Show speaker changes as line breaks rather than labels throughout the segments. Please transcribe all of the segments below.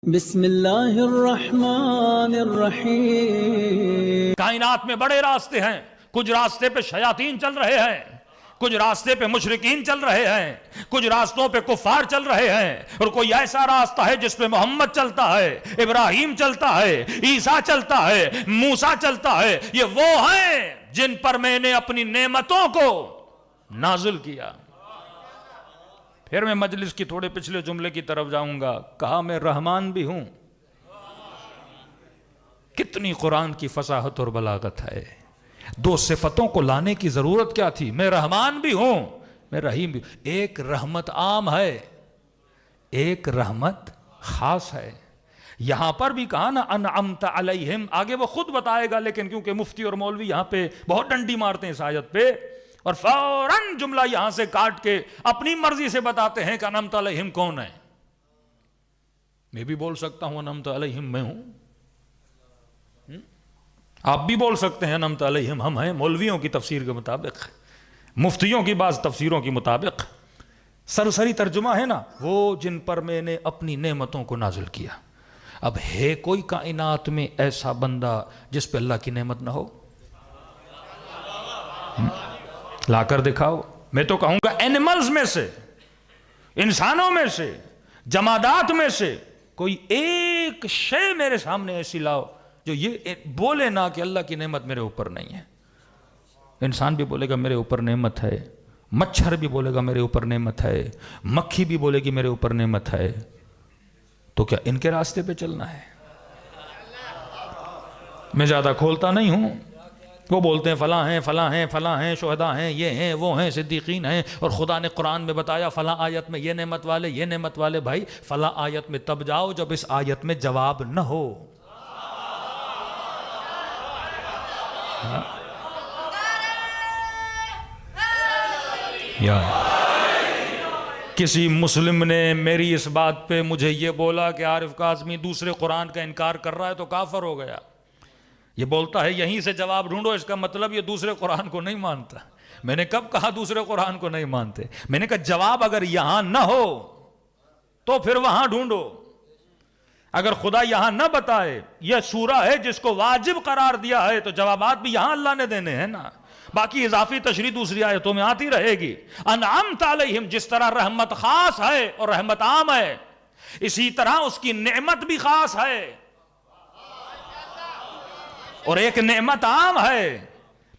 بسم اللہ الرحمن الرحیم۔
کائنات میں بڑے راستے ہیں، کچھ راستے پہ شیاطین چل رہے ہیں، کچھ راستے پہ مشرکین چل رہے ہیں، کچھ راستوں پہ کفار چل رہے ہیں، اور کوئی ایسا راستہ ہے جس پہ محمد چلتا ہے، ابراہیم چلتا ہے، عیسیٰ چلتا ہے، موسیٰ چلتا ہے۔ یہ وہ ہیں جن پر میں نے اپنی نعمتوں کو نازل کیا۔ پھر میں مجلس کی تھوڑے پچھلے جملے کی طرف جاؤں گا، کہا میں رحمان بھی ہوں۔ کتنی قرآن کی فصاحت اور بلاغت ہے۔ دو صفتوں کو لانے کی ضرورت کیا تھی؟ میں رحمان بھی ہوں، میں رحیم بھی ہوں۔ ایک رحمت عام ہے، ایک رحمت خاص ہے۔ یہاں پر بھی کہا نا انعمت علیہم، آگے وہ خود بتائے گا، لیکن کیونکہ مفتی اور مولوی یہاں پہ بہت ڈنڈی مارتے ہیں اس آیت پہ، اور فوراً جملہ یہاں سے کاٹ کے اپنی مرضی سے بتاتے ہیں کہ انعمت علیہم کون ہے۔ میں بھی بول سکتا ہوں انعمت علیہم میں ہوں، آپ بھی بول سکتے ہیں انعمت علیہم ہم ہیں، مولویوں کی تفسیر کے مطابق، مفتیوں کی بعض تفسیروں کے مطابق۔ سرسری ترجمہ ہے نا، وہ جن پر میں نے اپنی نعمتوں کو نازل کیا۔ اب ہے کوئی کائنات میں ایسا بندہ جس پہ اللہ کی نعمت نہ ہو؟ لا کر دکھاؤ۔ میں تو کہوں گا اینیملز میں سے، انسانوں میں سے، جمادات میں سے کوئی ایک شے میرے سامنے ایسی لاؤ جو یہ بولے نا کہ اللہ کی نعمت میرے اوپر نہیں ہے۔ انسان بھی بولے گا میرے اوپر نعمت ہے، مچھر بھی بولے گا میرے اوپر نعمت ہے، مکھی بھی بولے گی میرے اوپر نعمت ہے، تو کیا ان کے راستے پہ چلنا ہے؟ میں زیادہ کھولتا نہیں ہوں۔ وہ بولتے ہیں فلاں ہیں، فلاں ہیں، فلاں ہیں، شہداء ہیں، یہ ہیں، وہ ہیں، صدیقین ہیں، اور خدا نے قرآن میں بتایا فلاں آیت میں یہ نعمت والے، یہ نعمت والے۔ بھائی فلاں آیت میں تب جاؤ جب اس آیت میں جواب نہ ہو۔ کسی مسلم نے میری اس بات پہ مجھے یہ بولا کہ عارف کاظمی دوسرے قرآن کا انکار کر رہا ہے تو کافر ہو گیا۔ یہ بولتا ہے یہیں سے جواب ڈھونڈو، اس کا مطلب یہ دوسرے قرآن کو نہیں مانتا۔ میں نے کب کہا دوسرے قرآن کو نہیں مانتے؟ میں نے کہا جواب اگر یہاں نہ ہو تو پھر وہاں ڈھونڈو۔ اگر خدا یہاں نہ بتائے، یہ سورہ ہے جس کو واجب قرار دیا ہے، تو جوابات بھی یہاں اللہ نے دینے ہیں نا۔ باقی اضافی تشریح دوسری آیتوں میں آتی رہے گی۔ انعمت علیہم، جس طرح رحمت خاص ہے اور رحمت عام ہے، اسی طرح اس کی نعمت بھی خاص ہے اور ایک نعمت عام ہے۔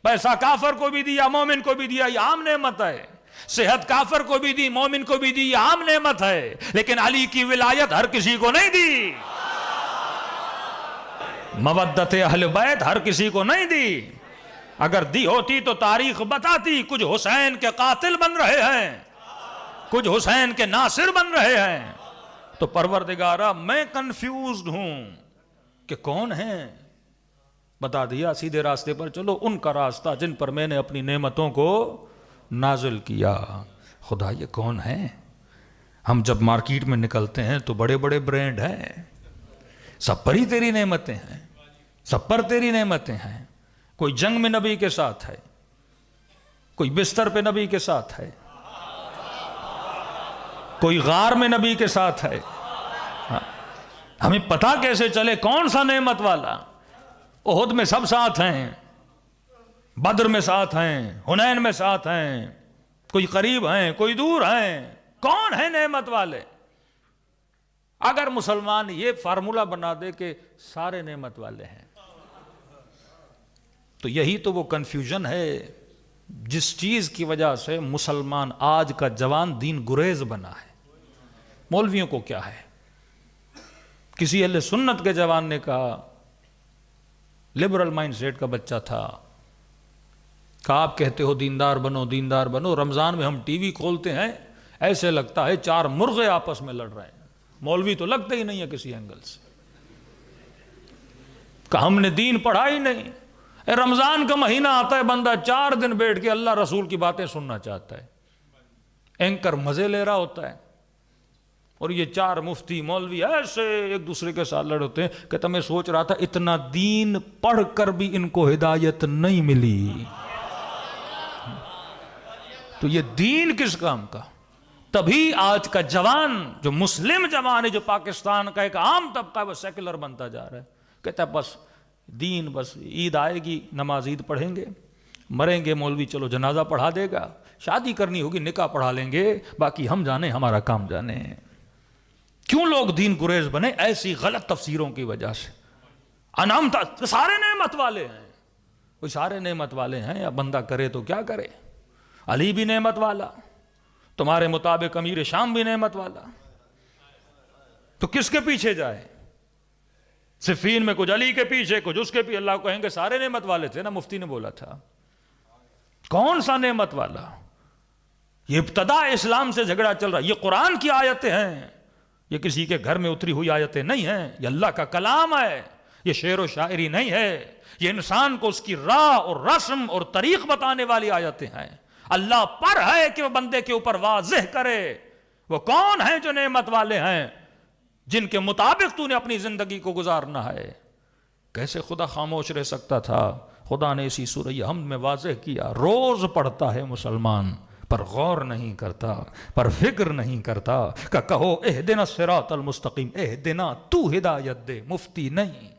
پیسہ کافر کو بھی دیا، مومن کو بھی دیا، یہ عام نعمت ہے۔ صحت کافر کو بھی دی، مومن کو بھی دی، یہ عام نعمت ہے۔ لیکن علی کی ولایت ہر کسی کو نہیں دی، مودت اہل بیت ہر کسی کو نہیں دی۔ اگر دی ہوتی تو تاریخ بتاتی کچھ حسین کے قاتل بن رہے ہیں، کچھ حسین کے ناصر بن رہے ہیں۔ تو پروردگارہ میں کنفیوزڈ ہوں کہ کون ہیں؟ بتا دیا سیدھے راستے پر چلو، ان کا راستہ جن پر میں نے اپنی نعمتوں کو نازل کیا۔ خدا یہ کون ہیں؟ ہم جب مارکیٹ میں نکلتے ہیں تو بڑے بڑے برینڈ ہیں، سب پر ہی تیری نعمتیں ہیں، سب پر تیری نعمتیں ہیں۔ کوئی جنگ میں نبی کے ساتھ ہے، کوئی بستر پہ نبی کے ساتھ ہے، کوئی غار میں نبی کے ساتھ ہے۔ ہمیں پتہ کیسے چلے کون سا نعمت والا؟ احد میں سب ساتھ ہیں، بدر میں ساتھ ہیں، حنین میں ساتھ ہیں، کوئی قریب ہیں، کوئی دور ہیں۔ کون ہیں نعمت والے؟ اگر مسلمان یہ فارمولہ بنا دے کہ سارے نعمت والے ہیں، تو یہی تو وہ کنفیوژن ہے جس چیز کی وجہ سے مسلمان آج کا جوان دین گریز بنا ہے۔ مولویوں کو کیا ہے؟ کسی اہل سنت کے جوان نے کہا، لبرل مائنڈ سیٹ کا بچہ تھا، کہا آپ کہتے ہو دیندار بنو، دیندار بنو، رمضان میں ہم ٹی وی کھولتے ہیں ایسے لگتا ہے چار مرغے آپس میں لڑ رہے ہیں، مولوی تو لگتے ہی نہیں ہے کسی اینگل سے۔ کہا ہم نے دین پڑھا ہی نہیں۔ رمضان کا مہینہ آتا ہے، بندہ 4 دن بیٹھ کے اللہ رسول کی باتیں سننا چاہتا ہے، اینکر مزے لے رہا ہوتا ہے، اور یہ 4 مفتی مولوی ایسے ایک دوسرے کے ساتھ لڑتے ہیں کہ میں سوچ رہا تھا اتنا دین پڑھ کر بھی ان کو ہدایت نہیں ملی، تو یہ دین کس کام کا؟ تبھی آج کا جوان جو مسلم جوان ہے، جو پاکستان کا ایک عام طبقہ ہے، وہ سیکولر بنتا جا رہا ہے. کہتا ہے بس دین، بس عید آئے گی نماز عید پڑھیں گے، مریں گے مولوی چلو جنازہ پڑھا دے گا، شادی کرنی ہوگی نکاح پڑھا لیں گے، باقی ہم جانے ہمارا کام جانے. کیوں لوگ دین گریز بنے؟ ایسی غلط تفسیروں کی وجہ سے. انعمت، سارے نعمت والے ہیں، کوئی سارے نعمت والے ہیں، یا بندہ کرے تو کیا کرے. علی بھی نعمت والا، تمہارے مطابق امیر شام بھی نعمت والا، تو کس کے پیچھے جائے؟ صفین میں کچھ علی کے پیچھے، کچھ اس کے پیچھے. اللہ کہیں گے سارے نعمت والے تھے نا، مفتی نے بولا تھا. کون سا نعمت والا؟ یہ ابتدا اسلام سے جھگڑا چل رہا ہے. یہ قرآن کی آیتیں ہیں، یہ کسی کے گھر میں اتری ہوئی آیتیں نہیں ہیں، یہ اللہ کا کلام ہے، یہ شعر و شاعری نہیں ہے، یہ انسان کو اس کی راہ اور رسم اور طریق بتانے والی آیتیں ہیں. اللہ پر ہے کہ وہ بندے کے اوپر واضح کرے وہ کون ہیں جو نعمت والے ہیں، جن کے مطابق تو نے اپنی زندگی کو گزارنا ہے. کیسے خدا خاموش رہ سکتا تھا؟ خدا نے اسی سورہ حمد میں واضح کیا. روز پڑھتا ہے مسلمان، پر غور نہیں کرتا، پر فکر نہیں کرتا کہ کہو اہدنا الصراط المستقیم، اہدنا، تو ہدایت دے. مفتی نہیں،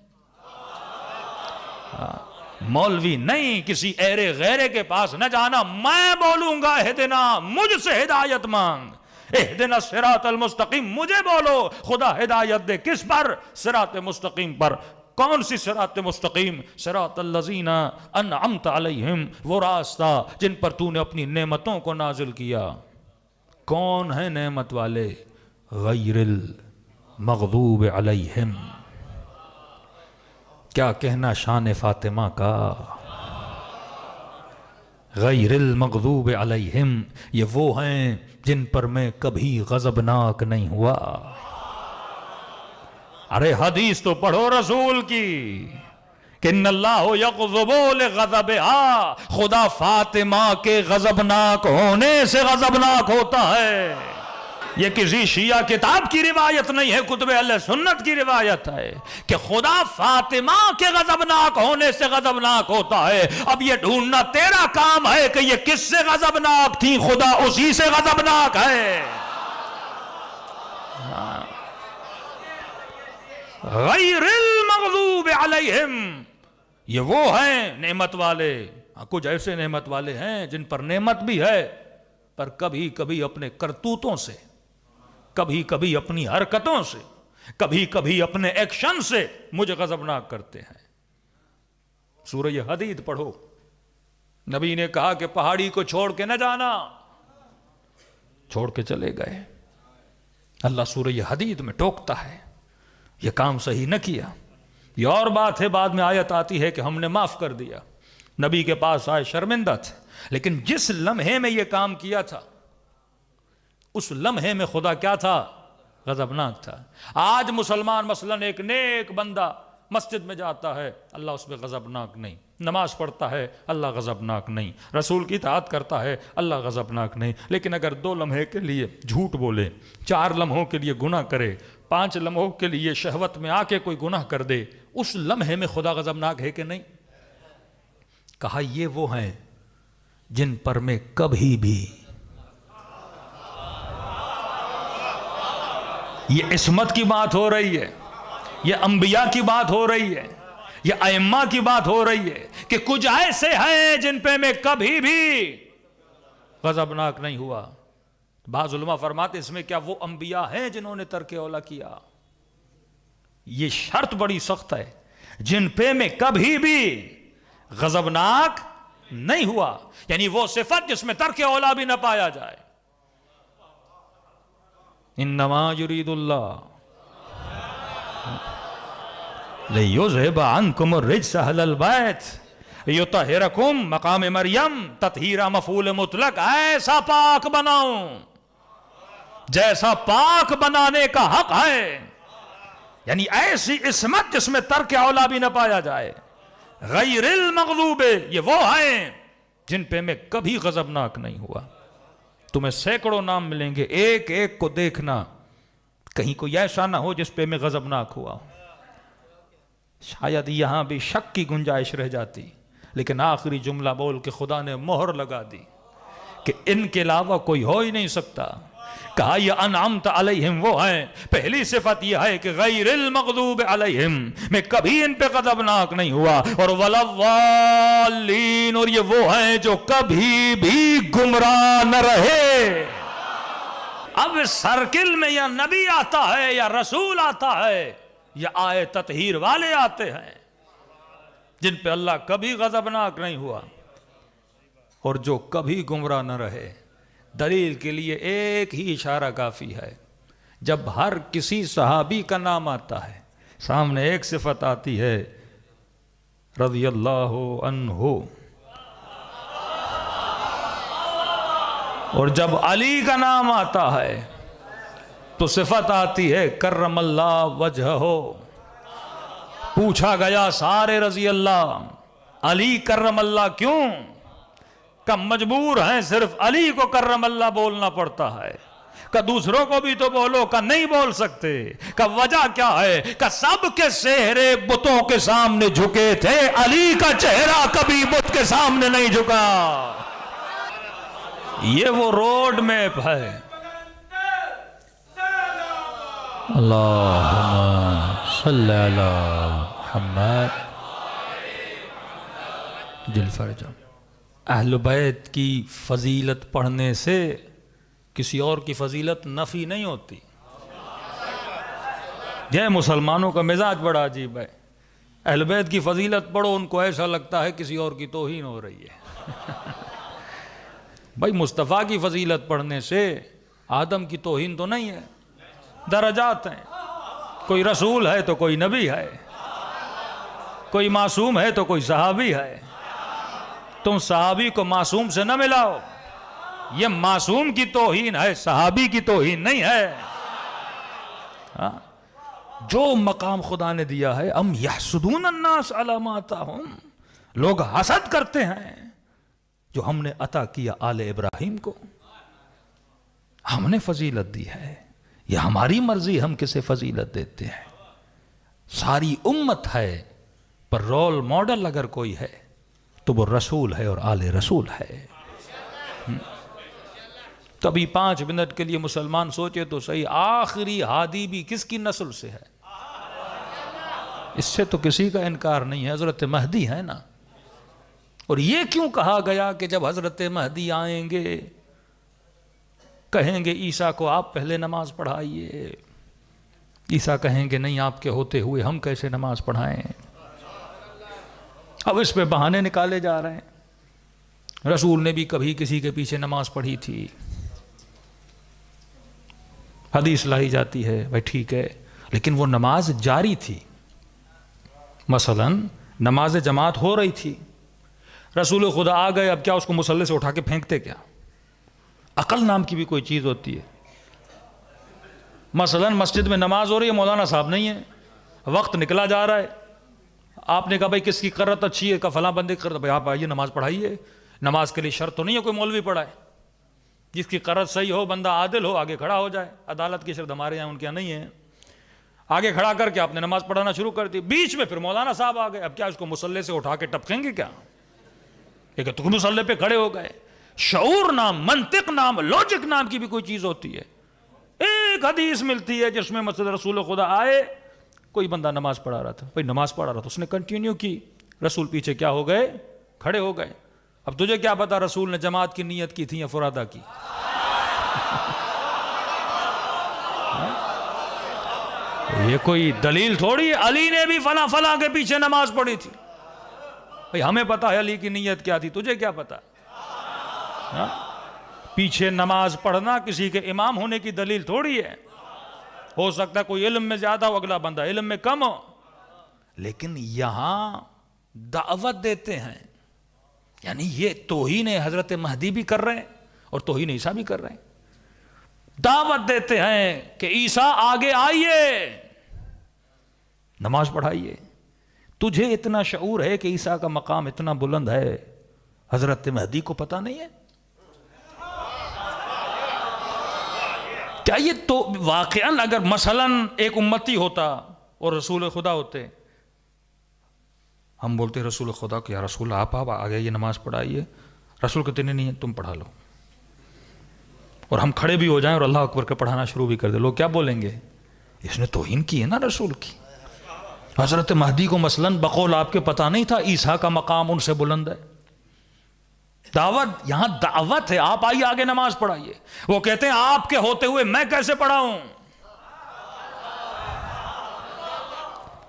مولوی نہیں، کسی ایرے غیرے کے پاس نہ جانا. میں بولوں گا اہدنا، مجھ سے ہدایت مانگ. اہدنا الصراط المستقیم مجھے بولو، خدا ہدایت دے. کس پر؟ صراط مستقیم پر. کون سی صراط مستقیم؟ صراط الذین انعمت علیہم، وہ راستہ جن پر تو نے اپنی نعمتوں کو نازل کیا. کون ہیں نعمت والے؟ غیر المغضوب علیہم. کیا کہنا شان فاطمہ کا، غیر المغضوب علیہم، یہ وہ ہیں جن پر میں کبھی غضبناک نہیں ہوا. ارے حدیث تو پڑھو رسول کی کہ ان اللہ یغضب لغضبہا، خدا فاطمہ کے غضبناک ہونے سے غضبناک ہوتا ہے. یہ کسی شیعہ کتاب کی روایت نہیں ہے، کتب اہل سنت کی روایت ہے کہ خدا فاطمہ کے غضبناک ہونے سے غضبناک ہوتا ہے. اب یہ ڈھونڈنا تیرا کام ہے کہ یہ کس سے غضبناک تھی، خدا اسی سے غضبناک ہے. غیر المغضوب علیہم، یہ وہ ہیں نعمت والے. کچھ ایسے نعمت والے ہیں جن پر نعمت بھی ہے، پر کبھی کبھی اپنے کرتوتوں سے، کبھی کبھی اپنی حرکتوں سے، کبھی کبھی اپنے ایکشن سے مجھے غضبناک کرتے ہیں. سورہ حدید پڑھو، نبی نے کہا کہ پہاڑی کو چھوڑ کے نہ جانا، چھوڑ کے چلے گئے. اللہ سورہ حدید میں ٹوکتا ہے یہ کام صحیح نہ کیا. یہ اور بات ہے، بعد میں آیت آتی ہے کہ ہم نے معاف کر دیا. نبی کے پاس آئے شرمندہ تھے، لیکن جس لمحے میں یہ کام کیا تھا اس لمحے میں خدا کیا تھا؟ غضبناک تھا. آج مسلمان مثلاً ایک نیک بندہ مسجد میں جاتا ہے، اللہ اس میں غضبناک نہیں. نماز پڑھتا ہے، اللہ غضبناک نہیں. رسول کی اطاعت کرتا ہے، اللہ غضبناک نہیں. لیکن اگر 2 لمحے کے لیے جھوٹ بولے، 4 لمحوں کے لیے گناہ کرے، 5 لمحوں کے لیے شہوت میں آ کے کوئی گناہ کر دے، اس لمحے میں خدا غضبناک ہے کہ نہیں؟ کہا یہ وہ ہیں جن پر میں کبھی بھی، یہ عصمت کی بات ہو رہی ہے، یہ انبیاء کی بات ہو رہی ہے، یہ ائمہ کی بات ہو رہی ہے کہ کچھ ایسے ہیں جن پہ میں کبھی بھی غضبناک نہیں ہوا. بعض علماء فرماتے اس میں کیا وہ انبیاء ہیں جنہوں نے ترک اولا کیا؟ یہ شرط بڑی سخت ہے، جن پہ میں کبھی بھی غضبناک نہیں ہوا، یعنی وہ صفت جس میں ترک اولا بھی نہ پایا جائے. انما یرید اللہ لیذھب عنکم الرجس اہل البیت یطہرکم، مقام مریم تطہیرہ مفعول مطلق، ایسا پاک بناؤں جیسا پاک بنانے کا حق ہے، یعنی ایسی عصمت جس میں ترک اولا بھی نہ پایا جائے. غیر المغضوب، یہ وہ ہیں جن پہ میں کبھی غضبناک نہیں ہوا. تمہیں سینکڑوں نام ملیں گے، ایک ایک کو دیکھنا کہیں کوئی ایسا نہ ہو جس پہ میں غضبناک ہوا ہوں. شاید یہاں بھی شک کی گنجائش رہ جاتی، لیکن آخری جملہ بول کے خدا نے مہر لگا دی کہ ان کے علاوہ کوئی ہو ہی نہیں سکتا. کہا یہ انعمت علیہم وہ ہیں، پہلی صفت یہ ہے کہ غیر المغضوب علیہم، میں کبھی ان پہ غضبناک نہیں ہوا، اور وَلَوَّالِّينَ، اور یہ وہ ہیں جو کبھی بھی گمراہ نہ رہے۔ اب سرکل میں یا نبی آتا ہے یا رسول آتا ہے یا آئے تطہیر والے آتے ہیں جن پہ اللہ کبھی غضبناک نہیں ہوا اور جو کبھی گمراہ نہ رہے۔ دلیل کے لیے ایک ہی اشارہ کافی ہے، جب ہر کسی صحابی کا نام آتا ہے سامنے ایک صفت آتی ہے رضی اللہ عنہ، اور جب علی کا نام آتا ہے تو صفت آتی ہے کرم اللہ وجہہ۔ پوچھا گیا سارے رضی اللہ، علی کرم اللہ کیوں؟ کہ مجبور ہیں صرف علی کو کرم اللہ بولنا پڑتا ہے، کہ دوسروں کو بھی تو بولو، کہ نہیں بول سکتے۔ کہ وجہ کیا ہے؟ کہ سب کے چہرے بتوں کے سامنے جھکے تھے، علی کا چہرہ کبھی بت کے سامنے نہیں جھکا۔ یہ وہ روڈ میپ ہے۔ اللہم صلی علی محمد جل فرجہ۔ اہل بیت کی فضیلت پڑھنے سے کسی اور کی فضیلت نفی نہیں ہوتی۔ یہ مسلمانوں کا مزاج بڑا عجیب ہے، اہل بیت کی فضیلت پڑھو ان کو ایسا لگتا ہے کسی اور کی توہین ہو رہی ہے۔ بھائی مصطفیٰ کی فضیلت پڑھنے سے آدم کی توہین تو نہیں ہے، درجات ہیں، کوئی رسول ہے تو کوئی نبی ہے، کوئی معصوم ہے تو کوئی صحابی ہے۔ تم صحابی کو معصوم سے نہ ملاؤ، یہ معصوم کی توہین ہے، صحابی کی توہین نہیں ہے۔ جو مقام خدا نے دیا ہے، ام یحسدون الناس علی ما آتاہم، لوگ حسد کرتے ہیں جو ہم نے عطا کیا آل ابراہیم کو، ہم نے فضیلت دی ہے، یہ ہماری مرضی ہم کسے فضیلت دیتے ہیں۔ ساری امت ہے پر رول ماڈل اگر کوئی ہے تو وہ رسول ہے اور آل رسول ہے۔ کبھی 5 منٹ کے لیے مسلمان سوچے تو صحیح، آخری ہادی بھی کس کی نسل سے ہے؟ اس سے تو کسی کا انکار نہیں ہے، حضرت مہدی ہے نا۔ اور یہ کیوں کہا گیا کہ جب حضرت مہدی آئیں گے کہیں گے عیسیٰ کو آپ پہلے نماز پڑھائیے، عیسیٰ کہیں گے نہیں آپ کے ہوتے ہوئے ہم کیسے نماز پڑھائیں؟ اب اس پہ بہانے نکالے جا رہے ہیں۔ رسول نے بھی کبھی کسی کے پیچھے نماز پڑھی تھی، حدیث لائی جاتی ہے، بھائی ٹھیک ہے، لیکن وہ نماز جاری تھی۔ مثلا نماز جماعت ہو رہی تھی، رسول خدا آ گئے، اب کیا اس کو مصلی سے اٹھا کے پھینکتے کیا؟ عقل نام کی بھی کوئی چیز ہوتی ہے۔ مثلا مسجد میں نماز ہو رہی ہے، مولانا صاحب نہیں ہے، وقت نکلا جا رہا ہے، آپ نے کہا بھائی کس کی قرت اچھی ہے؟ کہ فلاں بندے کی قرت، بھائی آپ آئیے نماز پڑھائیے۔ نماز کے لیے شرط تو نہیں ہے کوئی مولوی پڑھائے، جس کی قرت صحیح ہو، بندہ عادل ہو، آگے کھڑا ہو جائے۔ عدالت کی شرط ہمارے یہاں، ان کے یہاں نہیں ہے۔ آگے کھڑا کر کے آپ نے نماز پڑھانا شروع کر دی، بیچ میں پھر مولانا صاحب آ گئے، اب کیا اس کو مصلی سے اٹھا کے ٹپکیں گے کیا؟ کہ تم مصلی پہ کھڑے ہو گئے۔ شعور نام، منطق نام، لوجک نام کی بھی کوئی چیز ہوتی ہے۔ ایک حدیث ملتی ہے جس میں مسجد رسول خدا آئے، کوئی بندہ نماز پڑھا رہا تھا، بھائی نماز پڑھا رہا تھا، اس نے کنٹینیو کی، رسول پیچھے کیا ہو گئے؟ کھڑے ہو گئے۔ اب تجھے کیا پتا رسول نے جماعت کی نیت کی تھی یا فرادہ کی؟ یہ کوئی دلیل تھوڑی ہے علی نے بھی فلاں فلاں کے پیچھے نماز پڑھی تھی۔ بھئی ہمیں پتا ہے علی کی نیت کیا تھی، تجھے کیا پتا؟ پیچھے نماز پڑھنا کسی کے امام ہونے کی دلیل تھوڑی ہے۔ ہو سکتا ہے کوئی علم میں زیادہ ہو، اگلا بندہ علم میں کم ہو، لیکن یہاں دعوت دیتے ہیں، یعنی یہ توہین حضرت مہدی بھی کر رہے ہیں اور توہین عیسیٰ بھی کر رہے ہیں۔ دعوت دیتے ہیں کہ عیسیٰ آگے آئیے، نماز پڑھائیے۔ تجھے اتنا شعور ہے کہ عیسیٰ کا مقام اتنا بلند ہے، حضرت مہدی کو پتہ نہیں ہے؟ کیا یہ تو واقعاً اگر مثلاً ایک امتی ہوتا اور رسول خدا ہوتے، ہم بولتے رسول خدا کہ یا رسول آپ آگے یہ نماز پڑھائیے، رسول کہتے نہیں تم پڑھا لو، اور ہم کھڑے بھی ہو جائیں اور اللہ اکبر کے پڑھانا شروع بھی کر دیں، لوگ کیا بولیں گے؟ اس نے توہین کی ہے نا رسول کی۔ حضرت مہدی کو مثلاً بقول آپ کے پتہ نہیں تھا عیسیٰ کا مقام ان سے بلند ہے۔ دعوت، یہاں دعوت ہے، آپ آئیے آگے نماز پڑھائیے۔ وہ کہتے ہیں آپ کے ہوتے ہوئے میں کیسے پڑھاؤں؟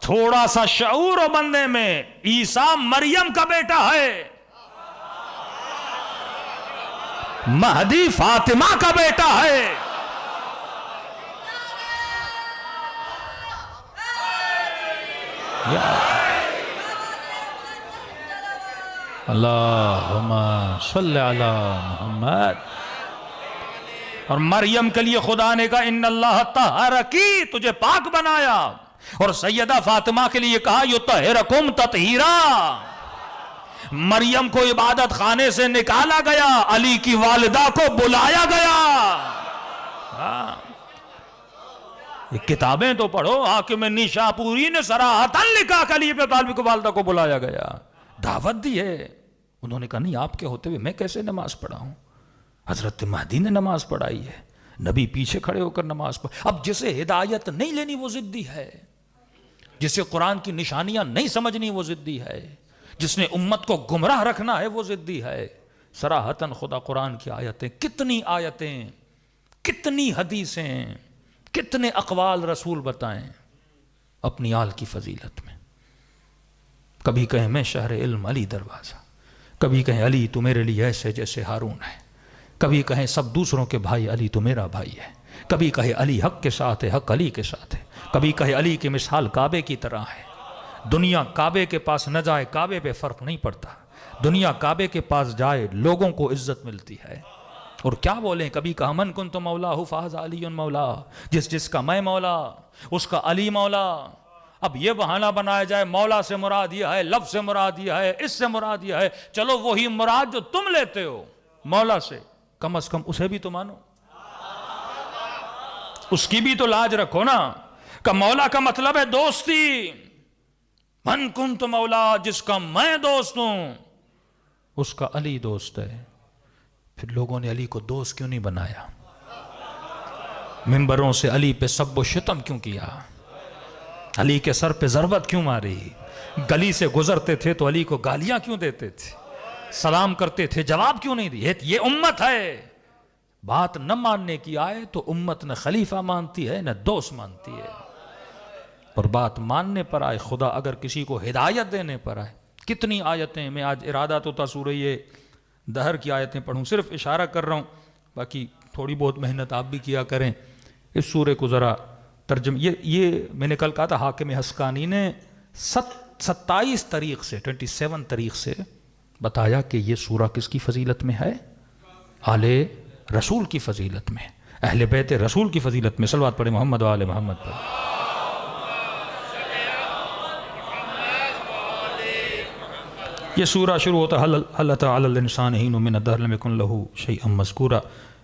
تھوڑا سا شعور ہو بندے میں، عیسیٰ مریم کا بیٹا ہے، مہدی فاطمہ کا بیٹا ہے۔ اللہم صلی علی محمد۔ اور مریم کے لیے خدا نے کہا ان اللہ طہرکی، تجھے پاک بنایا، اور سیدہ فاطمہ کے لیے کہا یطہرکم تطہیرا۔ مریم کو عبادت خانے سے نکالا گیا، علی کی والدہ کو بلایا گیا۔ یہ کتابیں تو پڑھو، حاکم نیشاپوری نے صراحتاً لکھا کہ علی ابن طالب کو والدہ کو بلایا گیا، دعوت دی ہے۔ انہوں نے کہا نہیں، آپ کے ہوتے ہوئے میں کیسے نماز پڑھاؤں؟ حضرت مہدی نے نماز پڑھائی ہے، نبی پیچھے کھڑے ہو کر نماز پڑھ۔ اب جسے ہدایت نہیں لینی وہ ضدی ہے، جسے قرآن کی نشانیاں نہیں سمجھنی وہ ضدی ہے، جس نے امت کو گمراہ رکھنا ہے وہ ضدی ہے۔ صراحتاً خدا قرآن کی آیتیں، کتنی حدیثیں، کتنے اقوال رسول بتائیں اپنی آل کی فضیلت میں۔ کبھی کہیں میں شہر علم علی دروازہ، کبھی کہیں علی تو میرے لیے ایسے جیسے ہارون ہے، کبھی کہیں سب دوسروں کے بھائی علی تو میرا بھائی ہے، کبھی کہے علی حق کے ساتھ ہے، حق علی کے ساتھ ہے، کبھی کہے علی کی مثال کعبے کی طرح ہے۔ دنیا کعبے کے پاس نہ جائے، کعبے پہ فرق نہیں پڑتا، دنیا کعبے کے پاس جائے لوگوں کو عزت ملتی ہے۔ اور کیا بولیں، کبھی کہا من کنت مولا فہذا علی مولا، جس کا میں مولا اس کا علی مولا۔ اب یہ بہانہ بنایا جائے مولا سے مراد یہ ہے، لفظ سے مراد یہ ہے، اس سے مراد یہ ہے، چلو وہی مراد جو تم لیتے ہو مولا سے، کم از کم اسے بھی تو مانو، اس کی بھی تو لاج رکھو نا، کہ مولا کا مطلب ہے دوستی۔ من کنت مولا، جس کا میں دوست ہوں اس کا علی دوست ہے۔ پھر لوگوں نے علی کو دوست کیوں نہیں بنایا؟ ممبروں سے علی پہ سب و شتم کیوں کیا؟ علی کے سر پہ ضربت کیوں ماری؟ گلی سے گزرتے تھے تو علی کو گالیاں کیوں دیتے تھے؟ سلام کرتے تھے جواب کیوں نہیں دیے؟ یہ امت ہے، بات نہ ماننے کی آئے تو امت نہ خلیفہ مانتی ہے نہ دوست مانتی ہے، اور بات ماننے پر آئے، خدا اگر کسی کو ہدایت دینے پر آئے۔ کتنی آیتیں، میں آج ارادہ تو تھا سورہ دہر کی آیتیں پڑھوں، صرف اشارہ کر رہا ہوں، باقی تھوڑی بہت محنت آپ بھی کیا کریں۔ اس سورہ کو ذرا ترجمہ، یہ میں نے کل کہا تھا حاکم حسقانی نے 27 طریق سے 27 طریق سے بتایا کہ یہ سورہ کس کی فضیلت میں ہے؟ آل رسول کی فضیلت میں، اہل بیت رسول کی فضیلت میں۔ صلوات پڑھیں محمد و آل محمد پر۔ یہ سورہ شروع ہوتا ہے حل اتی علی الانسان حین من الدہر لم یکن لہ شیئا مذکورا،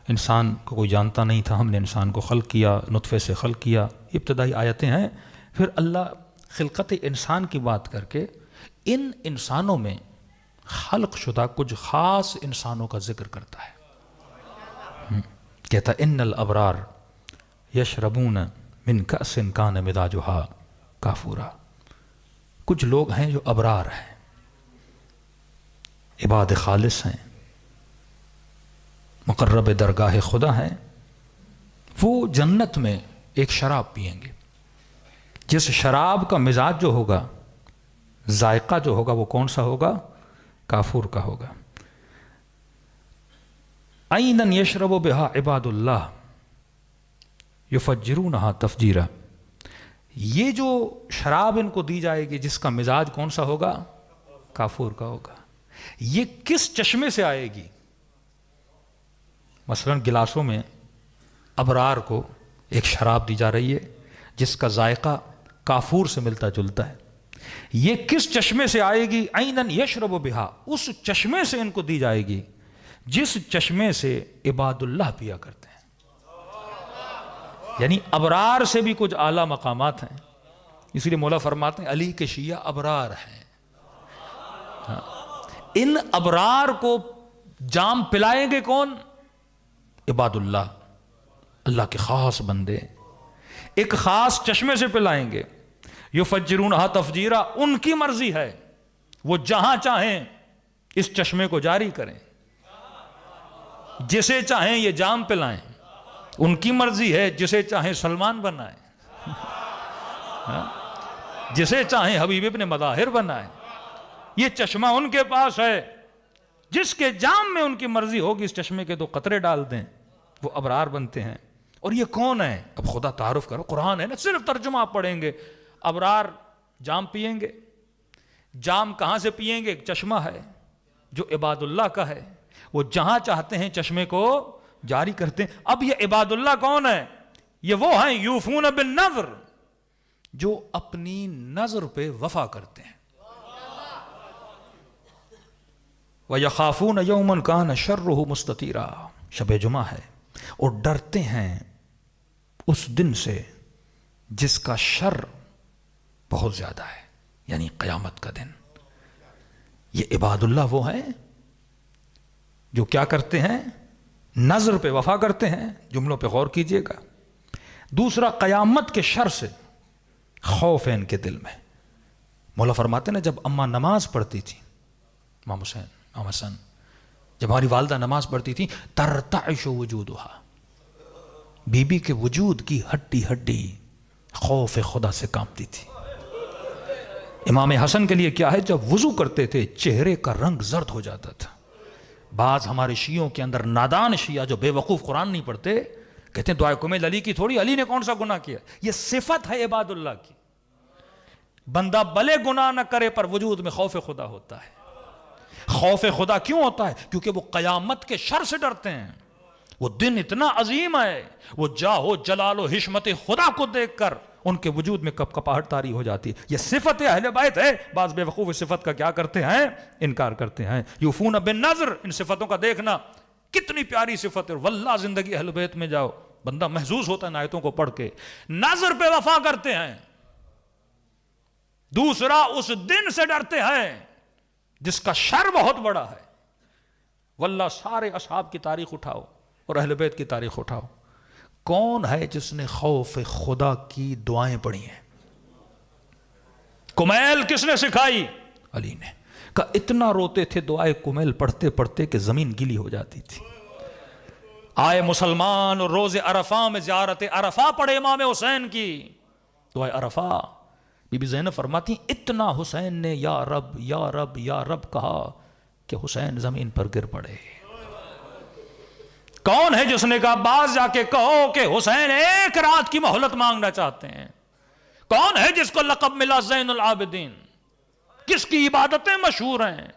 انسان کو کوئی جانتا نہیں تھا، ہم نے انسان کو خلق کیا، نطفے سے خلق کیا، ابتدائی آیتیں ہیں۔ پھر اللہ خلقت انسان کی بات کر کے ان انسانوں میں خلق شدہ کچھ خاص انسانوں کا ذکر کرتا ہے۔ کہتا ان الابرار یشربون من کأس کان مزاجہا کافورا، کچھ لوگ ہیں جو ابرار ہیں، عباد خالص ہیں، مقرب درگاہ خدا ہیں، وہ جنت میں ایک شراب پئیں گے، جس شراب کا مزاج جو ہوگا، ذائقہ جو ہوگا، وہ کون سا ہوگا؟ کافور کا ہوگا۔ عیناً یشرب بہا عباد اللہ یفجرونہا تفجیرا، یہ جو شراب ان کو دی جائے گی جس کا مزاج کون سا ہوگا؟ کافور کا ہوگا۔ یہ کس چشمے سے آئے گی؟ مثلا گلاسوں میں ابرار کو ایک شراب دی جا رہی ہے جس کا ذائقہ کافور سے ملتا جلتا ہے، یہ کس چشمے سے آئے گی؟ عیناً یشرب بہا، اس چشمے سے ان کو دی جائے گی جس چشمے سے عباد اللہ پیا کرتے ہیں۔ یعنی ابرار سے بھی کچھ اعلیٰ مقامات ہیں، اس لیے مولا فرماتے ہیں علی کے شیعہ ابرار ہیں۔ ان ابرار کو جام پلائیں گے کون؟ عباد اللہ، اللہ کے خاص بندے ایک خاص چشمے سے پلائیں گے، یفجرونہا تفجیرا، ان کی مرضی ہے، وہ جہاں چاہیں اس چشمے کو جاری کریں، جسے چاہیں یہ جام پلائیں، ان کی مرضی ہے، جسے چاہیں سلمان بنائیں، جسے چاہیں حبیب ابن مظاہر بنائیں، یہ چشمہ ان کے پاس ہے، جس کے جام میں ان کی مرضی ہوگی اس چشمے کے 2 قطرے ڈال دیں، وہ ابرار بنتے ہیں۔ اور یہ کون ہے؟ اب خدا تعارف کرو، قرآن ہے نا، صرف ترجمہ آپ پڑھیں گے۔ ابرار جام پئیں گے، جام کہاں سے پئیں گے؟ ایک چشمہ ہے جو عباد اللہ کا ہے، وہ جہاں چاہتے ہیں چشمے کو جاری کرتے ہیں۔ اب یہ عباد اللہ کون ہے؟ یہ وہ ہیں یوفون بالنذر، جو اپنی نظر پہ وفا کرتے ہیں۔ وَيَخَافُونَ يَوْمًا كَانَ شَرُّهُ مُسْتَطِيرًا، شب جمعہ ہے، اور ڈرتے ہیں اس دن سے جس کا شر بہت زیادہ ہے، یعنی قیامت کا دن۔ یہ عباد اللہ وہ ہیں جو کیا کرتے ہیں؟ نظر پہ وفا کرتے ہیں۔ جملوں پہ غور کیجئے گا۔ دوسرا، قیامت کے شر سے خوف ہے ان کے دل میں۔ مولا فرماتے ہیں جب اماں نماز پڑھتی تھی، امام حسین، امام حسن، جب ہماری والدہ نماز پڑھتی تھی، ترتعش وجودہا، بی بی کے وجود کی ہڈی ہڈی خوف خدا سے کانپتی تھی۔ امام حسن کے لیے کیا ہے، جب وضو کرتے تھے چہرے کا رنگ زرد ہو جاتا تھا۔ بعض ہمارے شیعوں کے اندر نادان شیعہ جو بے وقوف قرآن نہیں پڑھتے، کہتے ہیں دعائے کمیل علی کی تھوڑی، علی نے کون سا گناہ کیا؟ یہ صفت ہے عباد اللہ کی۔ بندہ بلے گناہ نہ کرے پر وجود میں خوف خدا ہوتا ہے۔ خوف خدا کیوں ہوتا ہے؟ کیونکہ وہ قیامت کے شر سے ڈرتے ہیں۔ وہ دن اتنا عظیم ہے، وہ جاہو جلال و حشمت خدا کو دیکھ کر ان کے وجود میں کپ کپاہٹ طاری ہو جاتی ہے۔ یہ صفت اہل بیت ہے۔ بعض بے وقوف اس صفت کا کیا کرتے ہیں؟ انکار کرتے ہیں۔ یوفون بالنذر، ان صفتوں کا دیکھنا کتنی پیاری صفت ہے۔ واللہ زندگی اہل بیت میں جاؤ، بندہ محظوظ ہوتا ہے ان آیتوں کو پڑھ کے۔ نظر پہ وفا کرتے ہیں۔ دوسرا، اس دن سے ڈرتے ہیں جس کا شر بہت بڑا ہے۔ واللہ سارے اصحاب کی تاریخ اٹھاؤ اور اہل بیت کی تاریخ اٹھاؤ، کون ہے جس نے خوف خدا کی دعائیں پڑھی ہیں؟ کمیل کس نے سکھائی؟ علی نے۔ کہا اتنا روتے تھے دعائے کمیل پڑھتے پڑھتے کہ زمین گیلی ہو جاتی تھی۔ آئے مسلمان اور روز عرفہ میں زیارت عرفہ پڑھے امام حسین کی دعائے عرفہ۔ بی بی زینب فرماتی ہیں اتنا حسین نے یا رب یا رب یا رب کہا کہ حسین زمین پر گر پڑے۔ کون ہے جس نے کہا باز جا کے کہو کہ حسین ایک رات کی مہلت مانگنا چاہتے ہیں؟ کون ہے جس کو لقب ملا زین العابدین؟ کس کی عبادتیں مشہور ہیں؟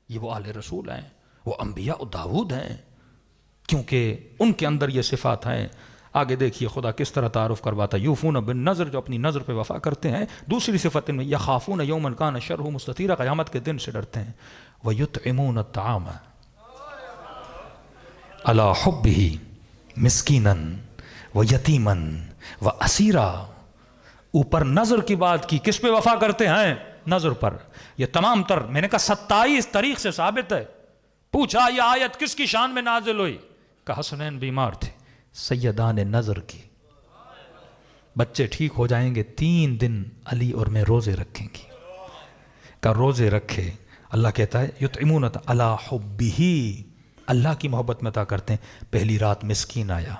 یہ وہ آل رسول ہیں، وہ انبیاء داؤد ہیں، کیونکہ ان کے اندر یہ صفات ہیں۔ آگے دیکھیے خدا کس طرح تعارف کرواتا ہے۔ یوفون بالنذر، جو اپنی نظر پہ وفا کرتے ہیں۔ دوسری صفت ان میں یخافون یوما کان شرہ مستطیرا، قیامت کے دن سے ڈرتے ہیں۔ ویطعمون الطعام علی حبہ مسکینا ویتیما واسیرا۔ اوپر نظر کی بات کی، کس پہ وفا کرتے ہیں؟ نظر پر۔ یہ تمام تر میں نے کہا 27 تاریخ سے ثابت ہے۔ پوچھا یہ آیت کس کی شان میں نازل ہوئی؟ کہ حسنین بیمار تھے، سیدان نظر کی، بچے ٹھیک ہو جائیں گے 3 دن علی اور میں روزے رکھیں گی۔ کہ روزے رکھے، اللہ کہتا ہے یطعمون علی حبہ، اللہ کی محبت میں عطا کرتے ہیں۔ پہلی رات مسکین آیا،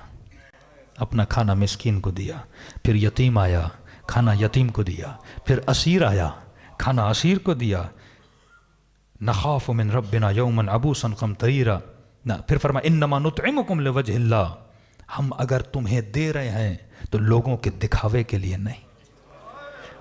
اپنا کھانا مسکین کو دیا، پھر یتیم آیا، کھانا یتیم کو دیا، پھر اسیر آیا، کھانا اسیر کو دیا۔ نخاف من ربنا یوما عبوسا قمطریرا، پھر فرمایا انما نطعمکم لوجہ اللہ، ہم اگر تمہیں دے رہے ہیں تو لوگوں کے دکھاوے کے لیے نہیں،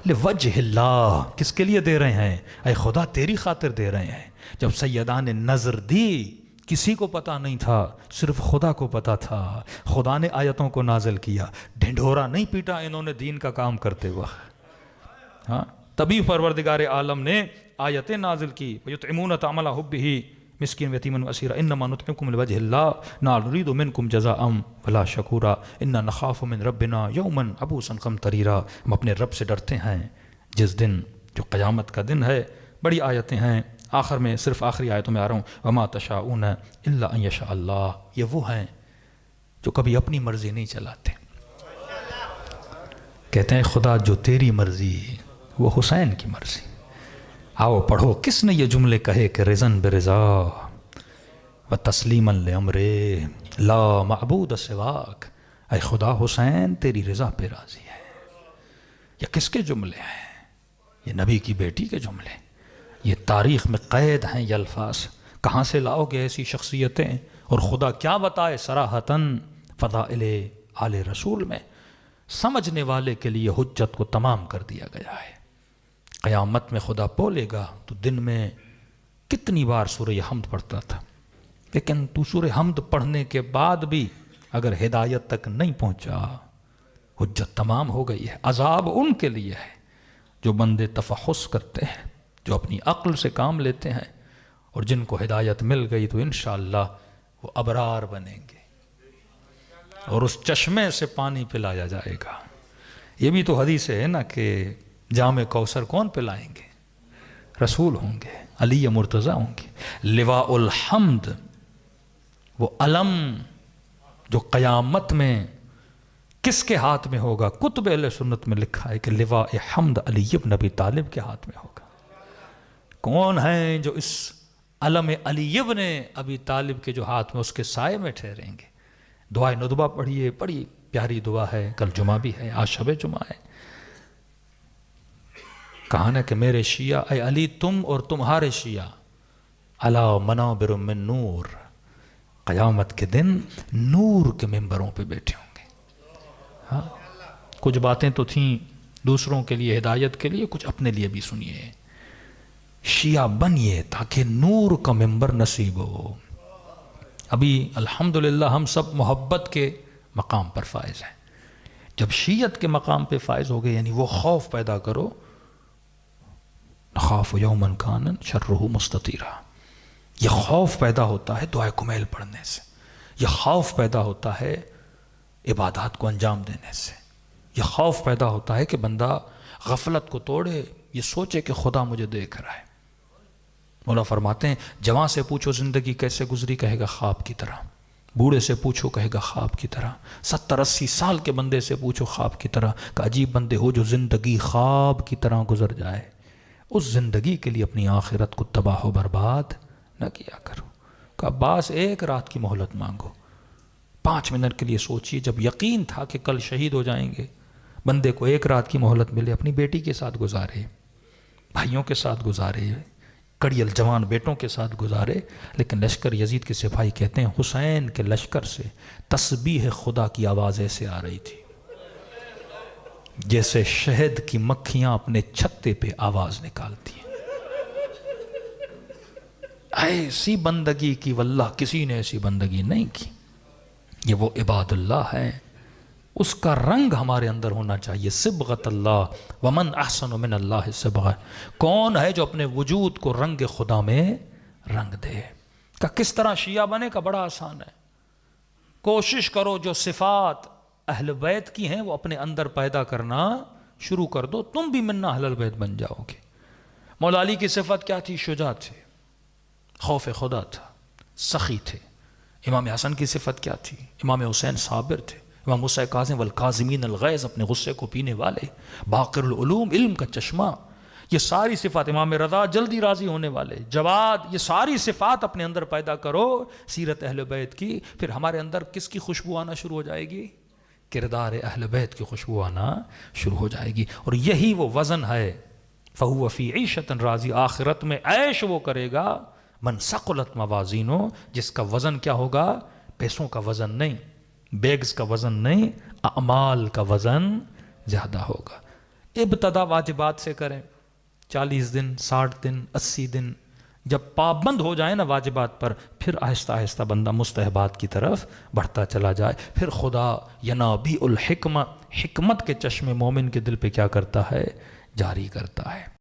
لوجہ اللہ، کس کے لیے دے رہے ہیں؟ اے خدا تیری خاطر دے رہے ہیں۔ جب سیدان نے نظر دی کسی کو پتا نہیں تھا، صرف خدا کو پتا تھا۔ خدا نے آیتوں کو نازل کیا، ڈھنڈورا نہیں پیٹا انہوں نے دین کا کام کرتے وقت۔ ہاں، تبھی پروردگار عالم نے آیتیں نازل کی۔ وَيُطْعِمُونَ الطَّعَامَ عَلَىٰ حُبِّهِ مسکین یتیما واسیرا انما نطعمکم لوجہ اللہ لا نرید منکم جزاء ولا شکورا انا نخاف من ربنا یوما عبوسا قمطریرا۔ ہم اپنے رب سے ڈرتے ہیں جس دن، جو قیامت کا دن ہے۔ بڑی آیتیں ہیں، آخر میں صرف آخری آیتوں میں آ رہا ہوں۔ وما تشاءون الا ان یشاء اللہ، یہ وہ ہیں جو کبھی اپنی مرضی نہیں چلاتے. کہتے ہیں خدا جو تیری مرضی وہ حسین کی مرضی. آؤ پڑھو کس نے یہ جملے کہے کہ رضن برضا و تسلیما لامرے لا معبود سواک. اے خدا حسین تیری رضا پہ راضی ہے. یہ کس کے جملے ہیں؟ یہ نبی کی بیٹی کے جملے. یہ تاریخ میں قید ہیں یہ الفاظ. کہاں سے لاؤ گے ایسی شخصیتیں؟ اور خدا کیا بتائے صراحتاً فضائل آل رسول میں. سمجھنے والے کے لیے حجت کو تمام کر دیا گیا ہے. قیامت میں خدا بولے گا تو دن میں کتنی بار سورہ حمد پڑھتا تھا، لیکن تو سورہ حمد پڑھنے کے بعد بھی اگر ہدایت تک نہیں پہنچا حجت تمام ہو گئی ہے. عذاب ان کے لیے ہے جو بندے تفحص کرتے ہیں، جو اپنی عقل سے کام لیتے ہیں، اور جن کو ہدایت مل گئی تو انشاءاللہ وہ ابرار بنیں گے اور اس چشمے سے پانی پلایا جائے گا. یہ بھی تو حدیث ہے نا کہ جام کوثر کون پلائیں گے؟ رسول ہوں گے، علی مرتضیٰ ہوں گے. لواء الحمد وہ علم جو قیامت میں کس کے ہاتھ میں ہوگا؟ کتب اہل سنت میں لکھا ہے کہ لواء حمد علی بن ابی طالب کے ہاتھ میں ہوگا. کون ہیں جو اس علم علی بن ابی طالب کے جو ہاتھ میں اس کے سائے میں ٹھہریں گے؟ دعائے ندبہ پڑھیے، بڑی پیاری دعا ہے. کل جمعہ بھی ہے، آج شب جمعہ ہے. کہا نا کہ میرے شیعہ اے علی تم اور تمہارے شیعہ علی منابر من نور، قیامت کے دن نور کے ممبروں پہ بیٹھے ہوں گے. ہاں کچھ باتیں تو تھیں دوسروں کے لیے ہدایت کے لیے، کچھ اپنے لیے بھی سنیے. شیعہ بنیے تاکہ نور کا ممبر نصیب ہو. ابھی الحمدللہ ہم سب محبت کے مقام پر فائز ہیں. جب شیعت کے مقام پہ فائز ہو گئے یعنی وہ خوف پیدا کرو، نخاف یوما کان شرہ مستطیرا. یہ خوف پیدا ہوتا ہے دعائے کمیل پڑھنے سے، یہ خوف پیدا ہوتا ہے عبادات کو انجام دینے سے، یہ خوف پیدا ہوتا ہے کہ بندہ غفلت کو توڑے، یہ سوچے کہ خدا مجھے دیکھ رہا ہے. مولا فرماتے ہیں جوان سے پوچھو زندگی کیسے گزری، کہے گا خواب کی طرح. بوڑھے سے پوچھو کہے گا خواب کی طرح. 70-80 سال کے بندے سے پوچھو خواب کی طرح. کہ عجیب بندے ہو جو زندگی خواب کی طرح گزر جائے. اس زندگی کے لیے اپنی آخرت کو تباہ و برباد نہ کیا کرو. کہ باس ایک رات کی مہلت مانگو، 5 منٹ کے لیے سوچیے. جب یقین تھا کہ کل شہید ہو جائیں گے، بندے کو ایک رات کی مہلت ملے، اپنی بیٹی کے ساتھ گزارے، بھائیوں کے ساتھ گزارے، کڑیل جوان بیٹوں کے ساتھ گزارے. لیکن لشکر یزید کے سپاہی کہتے ہیں حسین کے لشکر سے تسبیح خدا کی آواز ایسے آ رہی تھی جیسے شہد کی مکھیاں اپنے چھتے پہ آواز نکالتی ہیں. ایسی بندگی کی واللہ کسی نے ایسی بندگی نہیں کی. یہ وہ عباد اللہ ہے، اس کا رنگ ہمارے اندر ہونا چاہیے. صبغت اللہ ومن احسن من اللہ صبغہ. کون ہے جو اپنے وجود کو رنگ خدا میں رنگ دے؟ کہ کس طرح شیعہ بنے کا بڑا آسان ہے. کوشش کرو جو صفات اہل بیت کی ہیں وہ اپنے اندر پیدا کرنا شروع کر دو، تم بھی منا اہل بیت بن جاؤ گے. مولا علی کی صفت کیا تھی؟ شجاع تھے، خوف خدا تھا، سخی تھے. امام حسن کی صفت کیا تھی؟ امام حسین صابر تھے. امام موسیٰ کاظم والکاظمین الغیظ، اپنے غصے کو پینے والے. باقر العلوم، علم کا چشمہ. یہ ساری صفات. امام رضا، جلدی راضی ہونے والے. جواد، یہ ساری صفات اپنے اندر پیدا کرو سیرت اہل بیت کی. پھر ہمارے اندر کس کی خوشبو آنا شروع ہو جائے گی؟ کردار اہل بیت کی خوشبو آنا شروع ہو جائے گی. اور یہی وہ وزن ہے. فَهُوَ فِي عِيشَةٍ راضی. آخرت میں عیش وہ کرے گا من ثقلت موازینو، جس کا وزن کیا ہوگا؟ پیسوں کا وزن نہیں، بیگز کا وزن نہیں، اعمال کا وزن زیادہ ہوگا. ابتدا واجبات سے کریں، 40 دن، 60 دن، 80 دن. جب پابند ہو جائے نا واجبات پر، پھر آہستہ آہستہ بندہ مستحبات کی طرف بڑھتا چلا جائے. پھر خدا ینابیع الحکمہ، حکمت کے چشمے مومن کے دل پہ کیا کرتا ہے؟ جاری کرتا ہے.